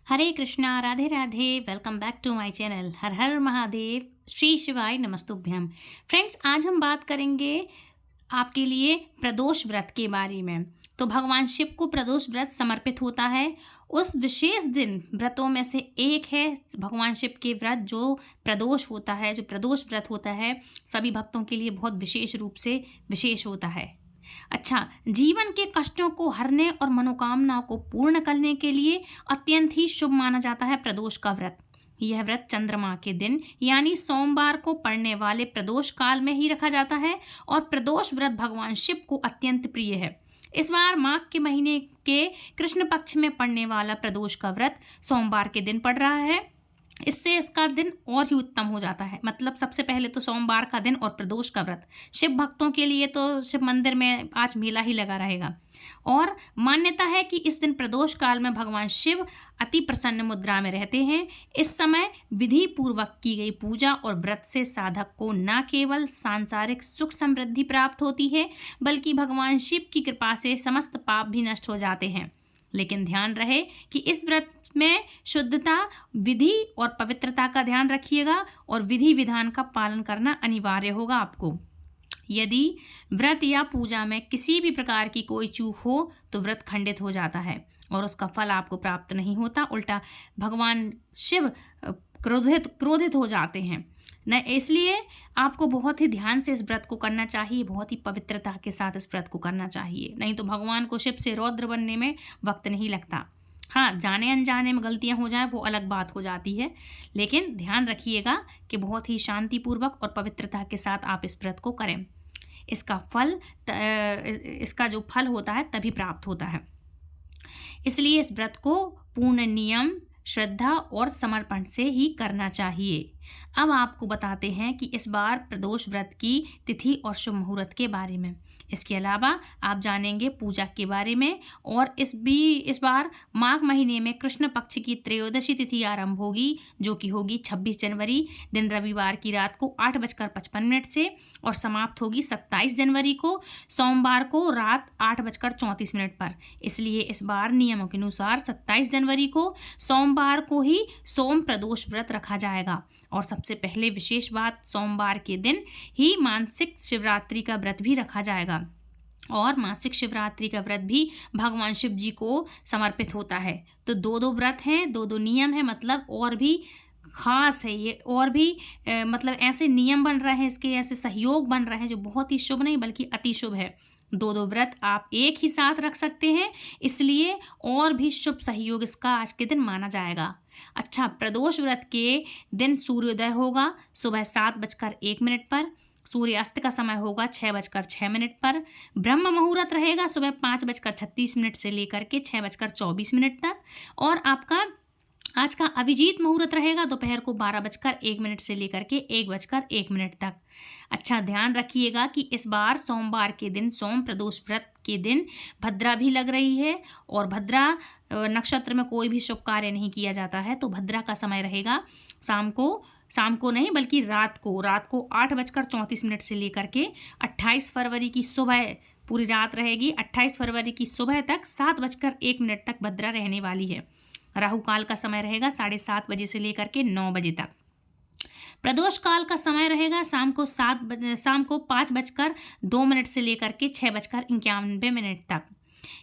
Hare Krishna Radhe Radhe welcome back to my channel हर हर महादेव श्री शिवाय नमस्तुभ्यम। फ्रेंड्स, आज हम बात करेंगे आपके लिए प्रदोष व्रत के बारे में। तो भगवान शिव को प्रदोष व्रत समर्पित होता है। उस विशेष दिन व्रतों में से एक है भगवान शिव के व्रत जो प्रदोष होता है। जो प्रदोष व्रत होता है सभी भक्तों के लिए बहुत विशेष रूप से विशेष होता है। अच्छा, जीवन के कष्टों को हरने और मनोकामनाओं को पूर्ण करने के लिए अत्यंत ही शुभ माना जाता है प्रदोष का व्रत। यह व्रत चंद्रमा के दिन यानी सोमवार को पड़ने वाले प्रदोष काल में ही रखा जाता है और प्रदोष व्रत भगवान शिव को अत्यंत प्रिय है। इस बार माघ के महीने के कृष्ण पक्ष में पड़ने वाला प्रदोष का व्रत सोमवार के दिन पड़ रहा है। इससे इसका दिन और ही उत्तम हो जाता है। मतलब सबसे पहले तो सोमवार का दिन और प्रदोष का व्रत शिव भक्तों के लिए तो शिव मंदिर में आज मेला ही लगा रहेगा। और मान्यता है कि इस दिन प्रदोष काल में भगवान शिव अति प्रसन्न मुद्रा में रहते हैं। इस समय विधि पूर्वक की गई पूजा और व्रत से साधक को न केवल सांसारिक सुख समृद्धि प्राप्त होती है बल्कि भगवान शिव की कृपा से समस्त पाप भी नष्ट हो जाते हैं। लेकिन ध्यान रहे कि इस व्रत में शुद्धता, विधि और पवित्रता का ध्यान रखिएगा और विधि विधान का पालन करना अनिवार्य होगा आपको। यदि व्रत या पूजा में किसी भी प्रकार की कोई चूक हो तो व्रत खंडित हो जाता है और उसका फल आपको प्राप्त नहीं होता। उल्टा भगवान शिव क्रोधित हो जाते हैं न। इसलिए आपको बहुत ही ध्यान से इस व्रत को करना चाहिए, बहुत ही पवित्रता के साथ इस व्रत को करना चाहिए। नहीं तो भगवान को शिव से रौद्र बनने में वक्त नहीं लगता। हाँ, जाने अनजाने में गलतियां हो जाएं वो अलग बात हो जाती है, लेकिन ध्यान रखिएगा कि बहुत ही शांतिपूर्वक और पवित्रता के साथ आप इस व्रत को करें। इसका जो फल होता है तभी प्राप्त होता है। इसलिए इस व्रत को पूर्ण नियम, श्रद्धा और समर्पण से ही करना चाहिए। अब आपको बताते हैं कि इस बार प्रदोष व्रत की तिथि और शुभ मुहूर्त के बारे में। इसके अलावा आप जानेंगे पूजा के बारे में। और इस बार माघ महीने में कृष्ण पक्ष की त्रयोदशी तिथि आरंभ होगी जो कि होगी 26 जनवरी दिन रविवार की रात को 8:55 से और समाप्त होगी 27 जनवरी को सोमवार को रात 8:34 पर। इसलिए इस बार नियमों के अनुसार 27 जनवरी को सोमवार को ही सोम प्रदोष व्रत रखा जाएगा। और सबसे पहले विशेष बात, सोमवार के दिन ही मासिक शिवरात्रि का व्रत भी रखा जाएगा। और मासिक शिवरात्रि का व्रत भी भगवान शिव जी को समर्पित होता है। तो दो व्रत हैं, दो नियम हैं। मतलब और भी खास है ये, और भी मतलब ऐसे नियम बन रहे हैं, इसके ऐसे सहयोग बन रहे हैं जो बहुत ही शुभ नहीं बल्कि अति शुभ है। दो व्रत आप एक ही साथ रख सकते हैं, इसलिए और भी शुभ सहयोग इसका आज के दिन माना जाएगा। अच्छा, प्रदोष व्रत के दिन सूर्योदय होगा सुबह 7:01 पर। सूर्यास्त का समय होगा 6:06 पर। ब्रह्म मुहूर्त रहेगा सुबह 5:36 से लेकर के 6:24 तक। और आपका आज का अभिजीत मुहूर्त रहेगा दोपहर को 12:01 से लेकर के 1:01 तक। अच्छा, ध्यान रखिएगा कि इस बार सोमवार के दिन सोम प्रदोष व्रत के दिन भद्रा भी लग रही है और भद्रा नक्षत्र में कोई भी शुभ कार्य नहीं किया जाता है। तो भद्रा का समय रहेगा शाम को नहीं बल्कि रात को 8:34 से लेकर के 28 फरवरी की सुबह पूरी रात रहेगी। 28 फरवरी की सुबह तक 7:01 तक भद्रा रहने वाली है। राहु काल का समय रहेगा 7:30 बजे से लेकर के 9 बजे तक। प्रदोष काल का समय रहेगा शाम को 5:02 से लेकर के 6:51 तक।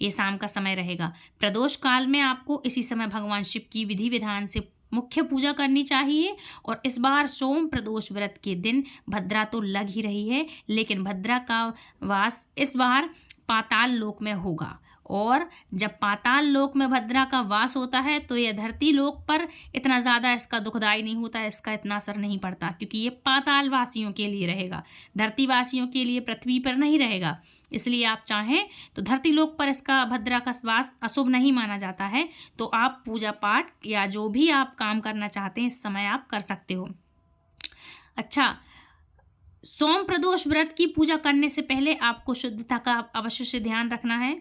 ये शाम का समय रहेगा। प्रदोष काल में आपको इसी समय भगवान शिव की विधि विधान से मुख्य पूजा करनी चाहिए। और इस बार सोम प्रदोष व्रत के दिन भद्रा तो लग ही रही है, लेकिन भद्रा का वास इस बार पाताल लोक में होगा। और जब पाताल लोक में भद्रा का वास होता है तो यह धरती लोक पर इतना ज़्यादा इसका दुखदाई नहीं होता, इसका इतना असर नहीं पड़ता, क्योंकि ये पाताल वासियों के लिए रहेगा, धरती वासियों के लिए पृथ्वी पर नहीं रहेगा। इसलिए आप चाहें तो धरती लोक पर इसका भद्रा का वास अशुभ नहीं माना जाता है। तो आप पूजा पाठ या जो भी आप काम करना चाहते हैं इस समय आप कर सकते हो। अच्छा, सोम प्रदोष व्रत की पूजा करने से पहले आपको शुद्धता का अवश्य से ध्यान रखना है।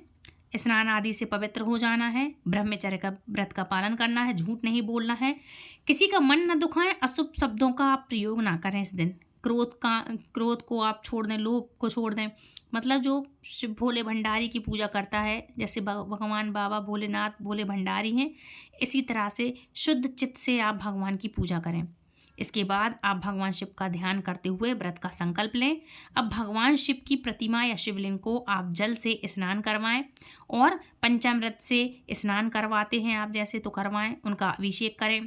स्नान आदि से पवित्र हो जाना है, ब्रह्मचर्य का व्रत का पालन करना है, झूठ नहीं बोलना है, किसी का मन न दुखाएं, अशुभ शब्दों का आप प्रयोग ना करें इस दिन, क्रोध को आप छोड़ दें, लोभ को छोड़ दें। मतलब जो शिव भोले भंडारी की पूजा करता है, जैसे भगवान बाबा भोलेनाथ भोले भंडारी हैं, इसी तरह से शुद्ध चित्त से आप भगवान की पूजा करें। इसके बाद आप भगवान शिव का ध्यान करते हुए व्रत का संकल्प लें। अब भगवान शिव की प्रतिमा या शिवलिंग को आप जल से स्नान करवाएं और पंचामृत से स्नान करवाते हैं आप जैसे तो करवाएं, उनका अभिषेक करें।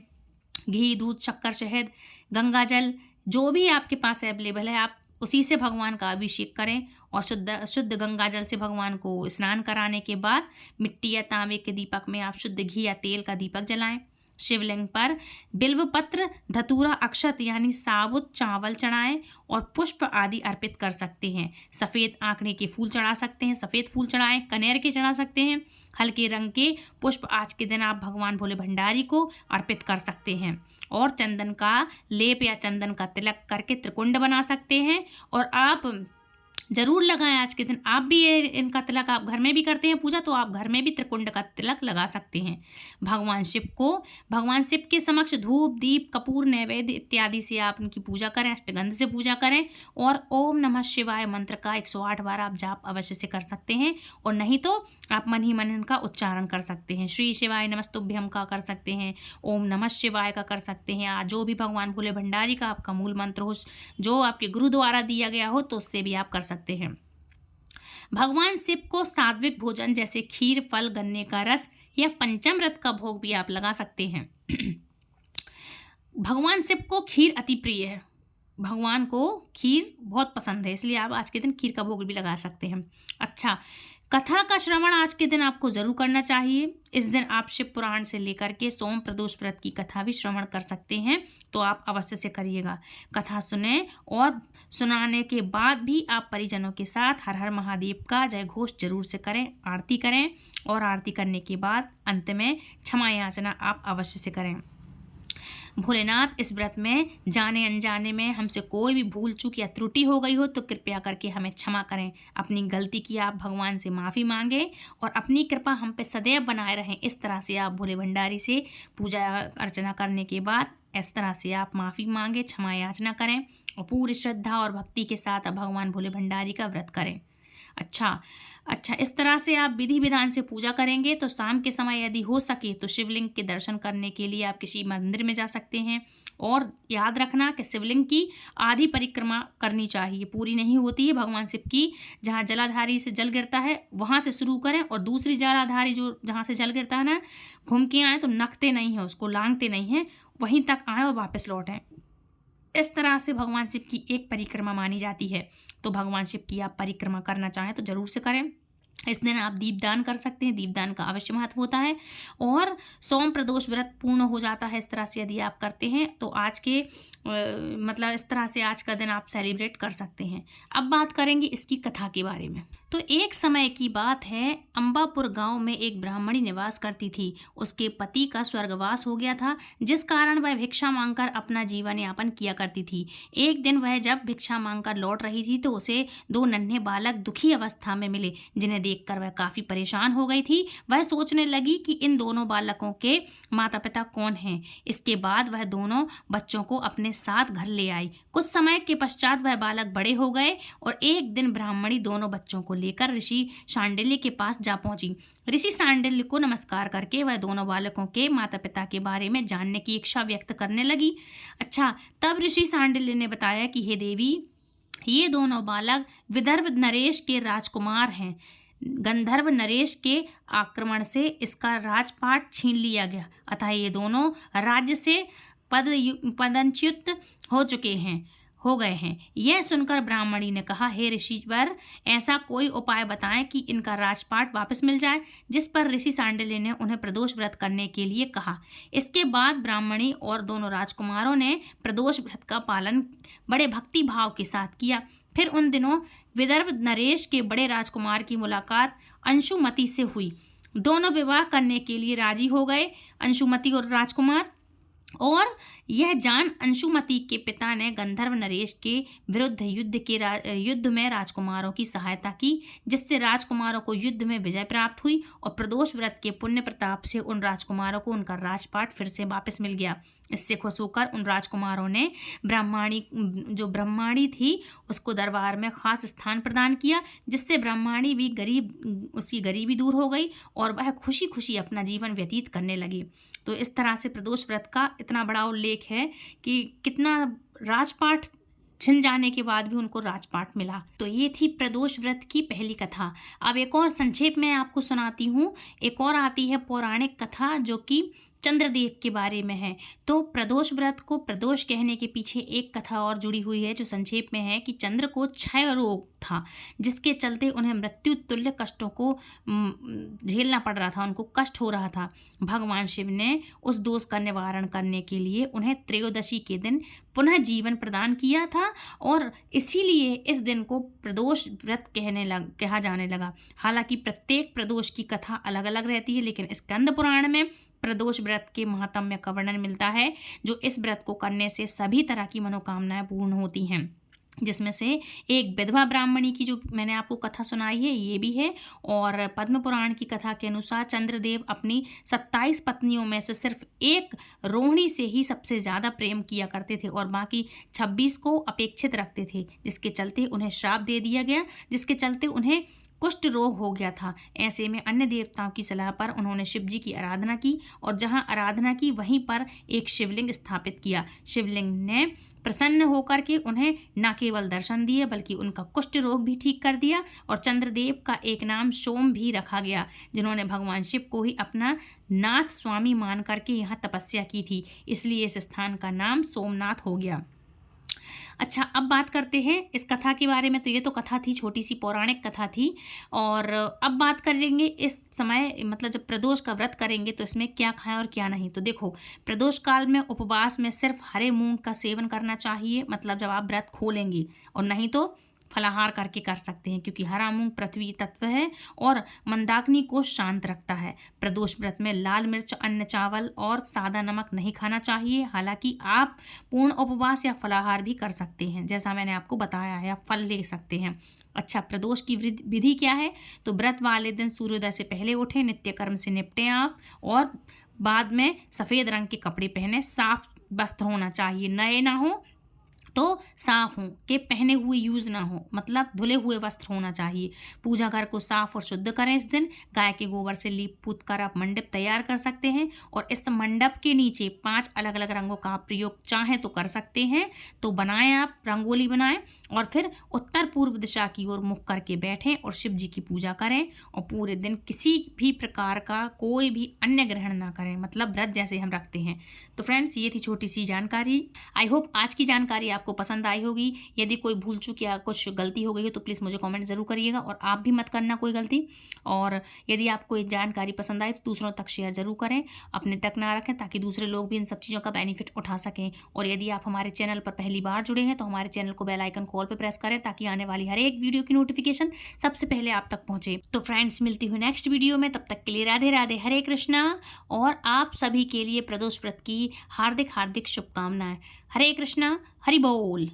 घी, दूध, शक्कर, शहद, गंगा जल जो भी आपके पास अवेलेबल है आप उसी से भगवान का अभिषेक करें और शुद्ध गंगा जल से भगवान को स्नान कराने के बाद मिट्टी या तांबे के दीपक में आप शुद्ध घी या तेल का दीपक जलाएं। शिवलिंग पर बिल्व पत्र, धतूरा, अक्षत यानी साबुत चावल चढ़ाएं और पुष्प आदि अर्पित कर सकते हैं। सफ़ेद आंकड़े के फूल चढ़ा सकते हैं, सफ़ेद फूल चढ़ाएं, कनेर के चढ़ा सकते हैं। हल्के रंग के पुष्प आज के दिन आप भगवान भोले भंडारी को अर्पित कर सकते हैं और चंदन का लेप या चंदन का तिलक करके त्रिकुंड बना सकते हैं और आप जरूर लगाएं आज के दिन। आप भी ये इनका तिलक आप घर में भी करते हैं पूजा, तो आप घर में भी त्रिकुंड का तिलक लगा सकते हैं। भगवान शिव के समक्ष धूप, दीप, कपूर, नैवेद्य इत्यादि से आप उनकी पूजा करें, अष्टगंध से पूजा करें और ओम नमः शिवाय मंत्र का 108 बार आप जाप अवश्य से कर सकते हैं और नहीं तो आप मन ही मन इनका उच्चारण कर सकते हैं। श्री शिवाय नमस्तुभ्यम का कर सकते हैं, ओम नमः शिवाय का कर सकते हैं। आज जो भी भगवान भोले भंडारी का आपका मूल मंत्र हो, जो आपके गुरु द्वारा दिया गया हो, तो उससे भी आप कर सकते हैं। भगवान शिव को सात्विक भोजन जैसे खीर, फल, गन्ने का रस या पंचामृत का भोग भी आप लगा सकते हैं। भगवान शिव को खीर अति प्रिय है, भगवान को खीर बहुत पसंद है, इसलिए आप आज के दिन खीर का भोग भी लगा सकते हैं। अच्छा, कथा का श्रवण आज के दिन आपको जरूर करना चाहिए। इस दिन आप शिव पुराण से लेकर के सोम प्रदोष व्रत की कथा भी श्रवण कर सकते हैं, तो आप अवश्य से करिएगा। कथा सुने और सुनाने के बाद भी आप परिजनों के साथ हर हर महादेव का जय घोष जरूर से करें, आरती करें और आरती करने के बाद अंत में क्षमा याचना आप अवश्य से करें। भोलेनाथ, इस व्रत में जाने अनजाने में हमसे कोई भी भूल चूक या त्रुटि हो गई हो तो कृपया करके हमें क्षमा करें। अपनी गलती की आप भगवान से माफ़ी मांगें और अपनी कृपा हम पे सदैव बनाए रहें। इस तरह से आप भोले भंडारी से पूजा अर्चना करने के बाद इस तरह से आप माफ़ी मांगें, क्षमा याचना करें और पूरी श्रद्धा और भक्ति के साथ आप भगवान भोले भंडारी का व्रत करें। अच्छा, इस तरह से आप विधि विधान से पूजा करेंगे तो शाम के समय यदि हो सके तो शिवलिंग के दर्शन करने के लिए आप किसी मंदिर में जा सकते हैं। और याद रखना कि शिवलिंग की आधी परिक्रमा करनी चाहिए, पूरी नहीं होती है। भगवान शिव की जहाँ जलाधारी से जल गिरता है वहाँ से शुरू करें और दूसरी जलाधारी जो जहाँ से जल गिरता है ना, घूम के आएँ तो नखते नहीं हैं, उसको लांघते नहीं हैं, वहीं तक आएँ और वापस लौटें। इस तरह से भगवान शिव की एक परिक्रमा मानी जाती है। तो भगवान शिव की आप परिक्रमा करना चाहें तो ज़रूर से करें। इस दिन आप दीपदान कर सकते हैं, दीपदान का अवश्य महत्व होता है और सोम प्रदोष व्रत पूर्ण हो जाता है। इस तरह से यदि आप करते हैं तो आज के मतलब इस तरह से आज का दिन आप सेलिब्रेट कर सकते हैं। अब बात करेंगे इसकी कथा के बारे में। तो एक समय की बात है, अंबापुर गांव में एक ब्राह्मणी निवास करती थी। उसके पति का स्वर्गवास हो गया था, जिस कारण वह भिक्षा मांगकर अपना जीवन यापन किया करती थी। एक दिन वह जब भिक्षा मांगकर लौट रही थी तो उसे दो नन्हे बालक दुखी अवस्था में मिले, जिन्हें देखकर वह काफ़ी परेशान हो गई थी। वह सोचने लगी कि इन दोनों बालकों के माता पिता कौन हैं। इसके बाद वह दोनों बच्चों को अपने साथ घर ले आई। कुछ समय के पश्चात वह बालक बड़े हो गए और एक दिन ब्राह्मणी दोनों बच्चों को लेकर ऋषि शांडिल्य के पास जा पहुंची। ऋषि शांडिल्य को नमस्कार करके वह दोनों बालकों के माता पिता के बारे में जानने की इच्छा व्यक्त करने लगी। अच्छा, तब ऋषि शांडिल्य ने बताया कि हे देवी, ये दोनों बालक विदर्भ नरेश के राजकुमार हैं। गंधर्व नरेश के आक्रमण से इसका राजपाट छीन लिया गया, अतः ये दोनों राज्य से पदच्युत हो गए हैं। यह सुनकर ब्राह्मणी ने कहा, हे ऋषिवर, ऐसा कोई उपाय बताएं कि इनका राजपाट वापस मिल जाए। जिस पर ऋषि शांडिल्य ने उन्हें प्रदोष व्रत करने के लिए कहा। इसके बाद ब्राह्मणी और दोनों राजकुमारों ने प्रदोष व्रत का पालन बड़े भक्ति भाव के साथ किया। फिर उन दिनों विदर्भ नरेश के बड़े राजकुमार की मुलाकात अंशुमति से हुई। दोनों विवाह करने के लिए राजी हो गए। अंशुमति और राजकुमार और यह जान अंशुमति के पिता ने गंधर्व नरेश के विरुद्ध युद्ध में राजकुमारों की सहायता की, जिससे राजकुमारों को युद्ध में विजय प्राप्त हुई और प्रदोष व्रत के पुण्य प्रताप से उन राजकुमारों को उनका राजपाट फिर से वापस मिल गया। इससे खुश होकर उन राजकुमारों ने ब्रह्माणी थी उसको दरबार में खास स्थान प्रदान किया, जिससे ब्रह्माणी भी उसकी गरीबी दूर हो गई और वह खुशी खुशी अपना जीवन व्यतीत करने लगी। तो इस तरह से प्रदोष व्रत का इतना बड़ा उल्लेख है कि कितना राजपाट छिन जाने के बाद भी उनको राजपाट मिला। तो ये थी प्रदोष व्रत की पहली कथा। अब एक और संक्षेप में आपको सुनाती हूँ। एक और आती है पौराणिक कथा जो कि चंद्रदेव के बारे में है। तो प्रदोष व्रत को प्रदोष कहने के पीछे एक कथा और जुड़ी हुई है जो संक्षेप में है कि चंद्र को क्षय रोग था, जिसके चलते उन्हें मृत्यु तुल्य कष्टों को झेलना पड़ रहा था, उनको कष्ट हो रहा था। भगवान शिव ने उस दोष का निवारण करने के लिए उन्हें त्रयोदशी के दिन पुनः जीवन प्रदान किया था और इसीलिए इस दिन को प्रदोष व्रत कहा जाने लगा। हालांकि प्रत्येक प्रदोष की कथा अलग अलग रहती है, लेकिन स्कंद पुराण में प्रदोष व्रत के महात्म्य का वर्णन मिलता है, जो इस व्रत को करने से सभी तरह की मनोकामनाएं पूर्ण होती हैं, जिसमें से एक विधवा ब्राह्मणी की जो मैंने आपको कथा सुनाई है ये भी है। और पद्म पुराण की कथा के अनुसार चंद्रदेव अपनी 27 पत्नियों में से सिर्फ एक रोहिणी से ही सबसे ज़्यादा प्रेम किया करते थे और बाकी 26 को अपेक्षित रखते थे, जिसके चलते उन्हें श्राप दे दिया गया, जिसके चलते उन्हें कुष्ठ रोग हो गया था। ऐसे में अन्य देवताओं की सलाह पर उन्होंने शिव जी की आराधना की और जहां आराधना की वहीं पर एक शिवलिंग स्थापित किया। शिवलिंग ने प्रसन्न होकर के उन्हें न केवल दर्शन दिए बल्कि उनका कुष्ठ रोग भी ठीक कर दिया और चंद्रदेव का एक नाम सोम भी रखा गया, जिन्होंने भगवान शिव को ही अपना नाथ स्वामी मान करके यहाँ तपस्या की थी, इसलिए इस स्थान का नाम सोमनाथ हो गया। अच्छा, अब बात करते हैं इस कथा के बारे में। तो ये तो कथा थी, छोटी सी पौराणिक कथा थी। और अब बात करेंगे इस समय, मतलब जब प्रदोष का व्रत करेंगे तो इसमें क्या खाएं और क्या नहीं। तो देखो, प्रदोष काल में उपवास में सिर्फ हरे मूंग का सेवन करना चाहिए, मतलब जब आप व्रत खोलेंगे, और नहीं तो फलाहार करके कर सकते हैं, क्योंकि हरा मूंग पृथ्वी तत्व है और मंदाग्नि को शांत रखता है। प्रदोष व्रत में लाल मिर्च, अन्न, चावल और सादा नमक नहीं खाना चाहिए। हालांकि आप पूर्ण उपवास या फलाहार भी कर सकते हैं, जैसा मैंने आपको बताया है, आप फल ले सकते हैं। अच्छा, प्रदोष की विधि क्या है। तो व्रत वाले दिन सूर्योदय से पहले उठें, नित्य कर्म से निपटें आप, और बाद में सफ़ेद रंग के कपड़े पहने, साफ वस्त्र होना चाहिए, नए ना हो तो साफ हो, के पहने हुए यूज ना हो, मतलब धुले हुए वस्त्र होना चाहिए। पूजा घर को साफ और शुद्ध करें। इस दिन गाय के गोबर से लीप पूत कर आप मंडप तैयार कर सकते हैं और इस मंडप के नीचे 5 अलग अलग रंगों का आप प्रयोग चाहें तो कर सकते हैं। तो बनाएं, आप रंगोली बनाएं और फिर उत्तर पूर्व दिशा की ओर मुख करके बैठें और शिव जी की पूजा करें और पूरे दिन किसी भी प्रकार का कोई भी अन्य ग्रहण ना करें, मतलब व्रत जैसे हम रखते हैं। तो फ्रेंड्स, ये थी छोटी सी जानकारी। आई होप आज की जानकारी आपको पसंद आई होगी। यदि कोई भूल चूक या कुछ गलती हो गई हो तो प्लीज़ मुझे कमेंट ज़रूर करिएगा और आप भी मत करना कोई गलती। और यदि आपको ये जानकारी पसंद आए तो दूसरों तक शेयर ज़रूर करें, अपने तक ना रखें, ताकि दूसरे लोग भी इन सब चीज़ों का बेनिफिट उठा सकें। और यदि आप हमारे चैनल पर पहली बार जुड़े हैं तो हमारे चैनल को बेल आइकन कॉल पर प्रेस करें, ताकि आने वाली हर एक वीडियो की नोटिफिकेशन सबसे पहले आप तक पहुँचे। तो फ्रेंड्स, मिलती हूँ नेक्स्ट वीडियो में, तब तक के लिए राधे राधे, हरे कृष्णा। और आप सभी के लिए प्रदोष व्रत की हार्दिक हार्दिक शुभकामनाएं। हरे कृष्णा, हरि बोल।